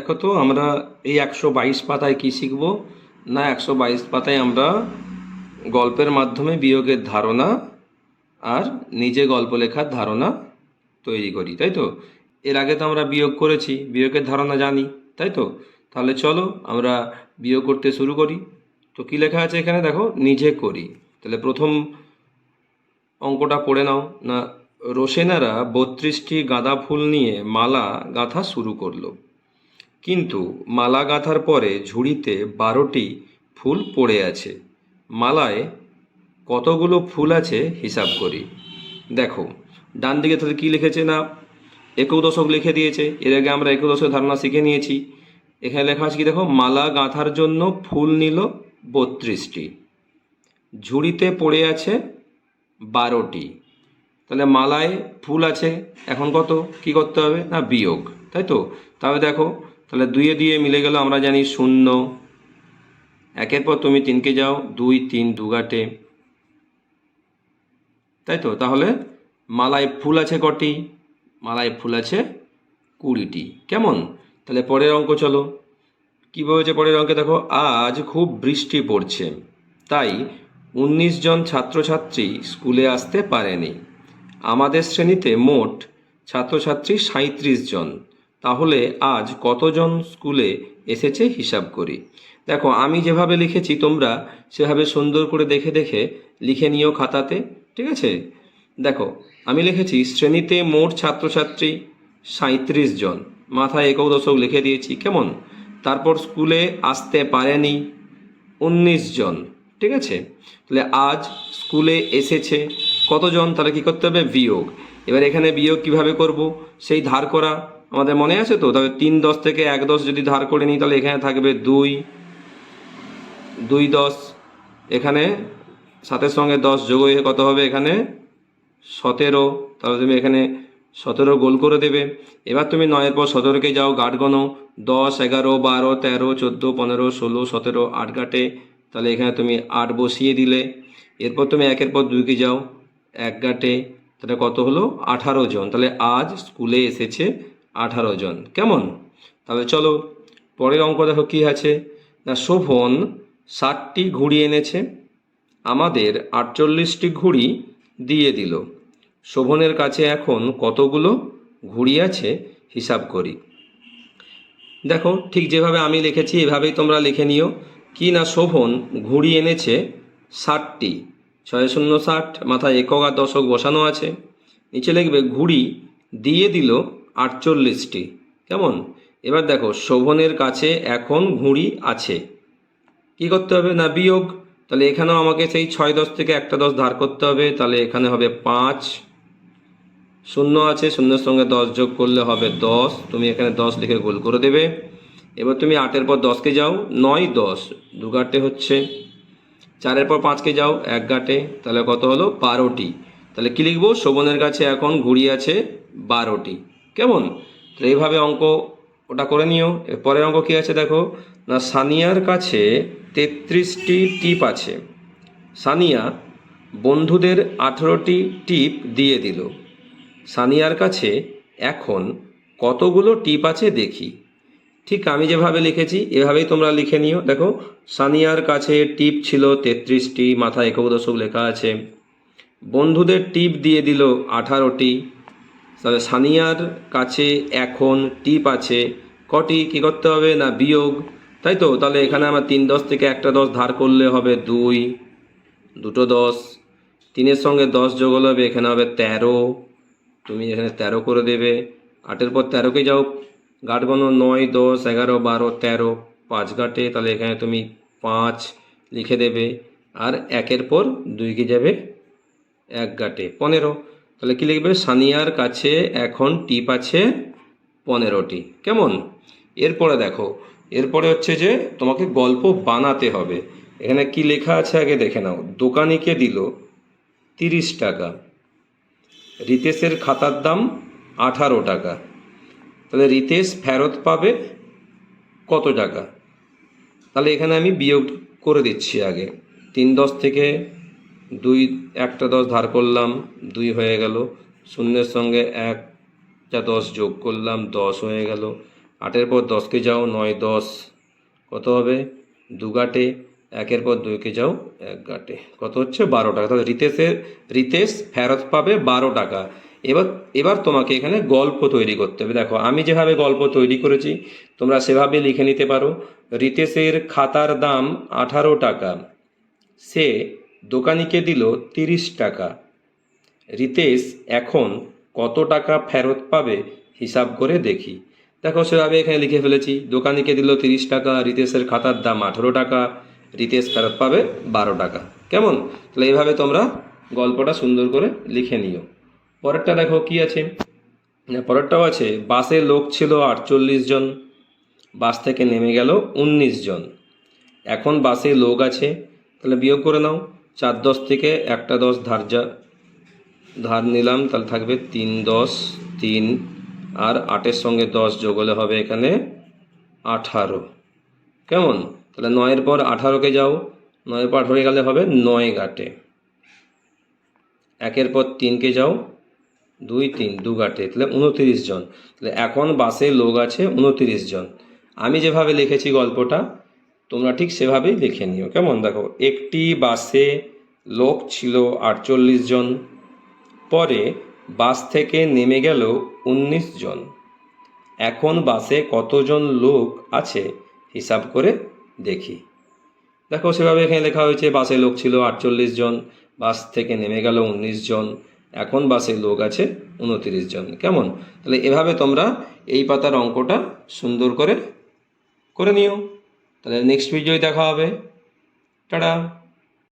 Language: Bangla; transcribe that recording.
দেখো তো আমরা এই 122 পাতায় কি শিখব না 122 পাতায় আমরা গল্পের মাধ্যমে বিয়োগের ধারণা আর নিজে গল্প লেখার ধারণা তৈরি করি, তাই তো? এর আগে তো আমরা বিয়োগ করেছি, বিয়োগের ধারণা জানি, তাই তো? তাহলে চলো আমরা বিয়োগ করতে শুরু করি। তো কি লেখা আছে এখানে দেখো, নিজে করি। তাহলে প্রথম অঙ্কটা পড়ে নাও না। রোশেনারা 32টি গাঁদা ফুল নিয়ে মালা গাঁথা শুরু করলো, কিন্তু মালা গাঁথার পরে ঝুড়িতে 12টি ফুল পড়ে আছে। মালায় কতগুলো ফুল আছে হিসাব করি। দেখো ডান দিকে তাহলে কী লিখেছে না, একক দশক লিখে দিয়েছে। এর আগে আমরা একক দশকের ধারণা শিখে নিয়েছি। এখানে লেখা আছে কি দেখো, মালা গাঁথার জন্য ফুল নিল 32টি, ঝুড়িতে পড়ে আছে 12টি। তাহলে মালায় ফুল আছে, এখন কত কি করতে হবে না বিয়োগ, তাই তো? তাহলে দেখো, তাহলে 2 দিয়ে মিলে গেল, আমরা জানি 0। একের পর তুমি 3কে যাও, 2 3 2 গাটে, তাই তো? তাহলে মালায় ফুল আছে কটি? মালায় ফুল আছে 20টি। কেমন? তাহলে পরের অঙ্ক চলো, কী বলেছে পরের অঙ্কে দেখো, আজ খুব বৃষ্টি পড়ছে, তাই 19 জন ছাত্রছাত্রী স্কুলে আসতে পারেনি। আমাদের শ্রেণীতে মোট ছাত্রছাত্রী 37 জন, তাহলে আজ কতজন স্কুলে এসেছে হিসাব করি। দেখো আমি যেভাবে লিখেছি তোমরা সেভাবে সুন্দর করে দেখে দেখে লিখে নিও খাতাতে, ঠিক আছে? দেখো আমি লিখেছি শ্রেণীতে মোট ছাত্রছাত্রী 37 জন, মাথায় একক দশক লিখে দিয়েছি, কেমন? তারপর স্কুলে আসতে পারেনি 19 জন, ঠিক আছে? তাহলে আজ স্কুলে এসেছে কতজন, তাহলে কী করতে হবে বিয়োগ। এবার এখানে বিয়োগ কিভাবে করব, সেই ধার করা আমাদের মনে আছে তো? তবে 3 10 থেকে 1 10 যদি ধার করে নিই তাহলে এখানে থাকবে 2 2 10, এখানে 7-এর সঙ্গে 10 যোগ হয়ে কত হবে এখানে 17। তাহলে তুমি এখানে 17 গোল করে দেবে। এবার তুমি 9-এর পর 17কে যাও, গাঁট গণো, 10 11 12 13 14 15 16 17 8 গাঁটে, তাহলে এখানে তুমি 8 বসিয়ে দিলে। এরপর তুমি 1-এর পর 2কে যাও, 1 গাঁটে, তাহলে কত হলো 18 জন। তাহলে আজ স্কুলে এসেছে 18 জন, কেমন? তাহলে চলো পরের অঙ্ক দেখো কী আছে না, শোভন 60টি ঘুড়ি এনেছে, আমাদের 48টি ঘুড়ি দিয়ে দিল। শোভনের কাছে এখন কতগুলো ঘুড়ি আছে হিসাব করি। দেখো ঠিক যেভাবে আমি লিখেছি এভাবেই তোমরা লিখে নিও। কি না, শোভন ঘুড়ি এনেছে 60টি, 6 0 60, মাথায় একক আর দশক বসানো আছে। নিচে লিখবে ঘুড়ি দিয়ে দিল 48টি, কেমন? এবার দেখো শোভনের কাছে এখন ঘুড়ি আছে, কি করতে হবে না বিয়োগ। তাহলে এখানেও আমাকে সেই 6 10 থেকে একটা 10 ধার করতে হবে, তাহলে এখানে হবে 5। 0 আছে, 0-এর সঙ্গে 10 যোগ করলে হবে 10, তুমি এখানে 10 লিখে গোল করে দেবে। এবার তুমি 8-এর পর 10কে যাও, 9 10 2 গাঁটে হচ্ছে। 4-এর পর 5কে যাও, 1 গাঁটে, তাহলে কত হলো 12টি। তাহলে কি লিখবো, শোভনের কাছে এখন ঘুড়ি আছে 12টি, কেমন? তাহলে এইভাবে অঙ্ক ওটা করে নিও। পরের অঙ্ক কী আছে দেখো না, সানিয়ার কাছে 33টি টিপ আছে, সানিয়া বন্ধুদের 18টি টিপ দিয়ে দিল। সানিয়ার কাছে এখন কতগুলো টিপ আছে দেখি। ঠিক আমি যেভাবে লিখেছি এভাবেই তোমরা লিখে নিও। দেখো সানিয়ার কাছে টিপ ছিল 33টি, মাথায় একক দশক লেখা আছে। বন্ধুদের টিপ দিয়ে দিল 18টি, তাহলে সানিয়ার কাছে এখন টিপ আছে কটি, কী করতে হবে না বিয়োগ, তাই তো? তাহলে এখানে আমার 3 10 থেকে একটা 10 ধার করলে হবে 2, 2টো 10, 3-এর সঙ্গে 10 যোগ হলে হবে এখানে হবে 13, তুমি এখানে 13 করে দেবে। 8-এর পর 13কে যাও, গাঁট গণো, 9 10 11 12 13, 5 গাঁটে, তাহলে এখানে তুমি 5 লিখে দেবে। আর 1-এর পর 2কে যাবে, 1 গাঁটে 15। তাহলে কি লিখবে, সানিয়ার কাছে এখন টিপ আছে 15টি, কেমন? এরপরে দেখো, এরপরে হচ্ছে যে তোমাকে গল্প বানাতে হবে। এখানে কি লেখা আছে আগে দেখে নাও। দোকানিকে দিল 30 টাকা, রিতেশের খাতার দাম 18 টাকা, তাহলে রিতেশ ফেরত পাবে কত টাকা? তাহলে এখানে আমি বিয়োগ করে দিচ্ছি আগে। 3 10 থেকে 2 একটা 10 ধার করলাম, 2 হয়ে গেল। 0-এর সঙ্গে 1 10 যোগ করলাম, 10 হয়ে গেল। 8-এর পর 10কে যাও, 9 10 কত হবে 2 গাঁটে, 1-এর পর 2কে যাও 1 গাঁটে, কত হচ্ছে 12 টাকা। তাহলে রিতেশ ফেরত পাবে 12 টাকা। এবার এবার তোমাকে এখানে গল্প তৈরি করতে হবে। দেখো আমি যেভাবে গল্প তৈরি করেছি তোমরা সেভাবে লিখে নিতে পারো। রিতেশের খাতার দাম 18 টাকা, সে দোকানিকে দিল 30 টাকা, রিতেশ এখন কত টাকা ফেরত পাবে হিসাব করে দেখি। দেখো সেভাবে এখানে লিখে ফেলেছি, দোকানিকে দিল 30 টাকা, রিতেশের খাতার দাম 18 টাকা, রিতেশ ফেরত পাবে 12 টাকা। কেমন? তাহলে এইভাবে তোমরা গল্পটা সুন্দর করে লিখে নিও। পরেরটা দেখো কি আছে, পরেরটাও আছে, বাসে লোক ছিল 48 জন, বাস থেকে নেমে গেল 19 জন, এখন বাসে লোক আছে, তাহলে বিয়োগ করে নাও। 4 10 থেকে একটা 10 ধার নিলাম, তাহলে থাকবে 3 10 3, আর 8-এর সঙ্গে 10 যোগ হলে হবে এখানে 18। কেমন? তাহলে 9-এর পর 18কে যাও, 9-এর পর 18 গেলে হবে 9 গাঁটে, 1-এর পর 3কে যাও, 2 3 2 গাঁটে, তাহলে 29 জন। তাহলে এখন বাসে লোক আছে 29 জন। আমি যেভাবে লিখেছি গল্পটা তোমরা ঠিক সেভাবেই লিখে নিও। কেমন? দেখো, একটি বাসে লোক ছিল 48 জন, পরে বাস থেকে নেমে গেল 19 জন, এখন বাসে কতজন লোক আছে হিসাব করে দেখি। দেখো সেভাবে এখানে লেখা হয়েছে, বাসে লোক ছিল 48 জন, বাস থেকে নেমে গেল 19 জন, এখন বাসে লোক আছে 29 জন। কেমন? তাহলে এভাবে তোমরা এই পাতার অঙ্কটা সুন্দর করে করে নিও। তাহলে নেক্সট ভিডিওয় দেখা হবে। টাটা।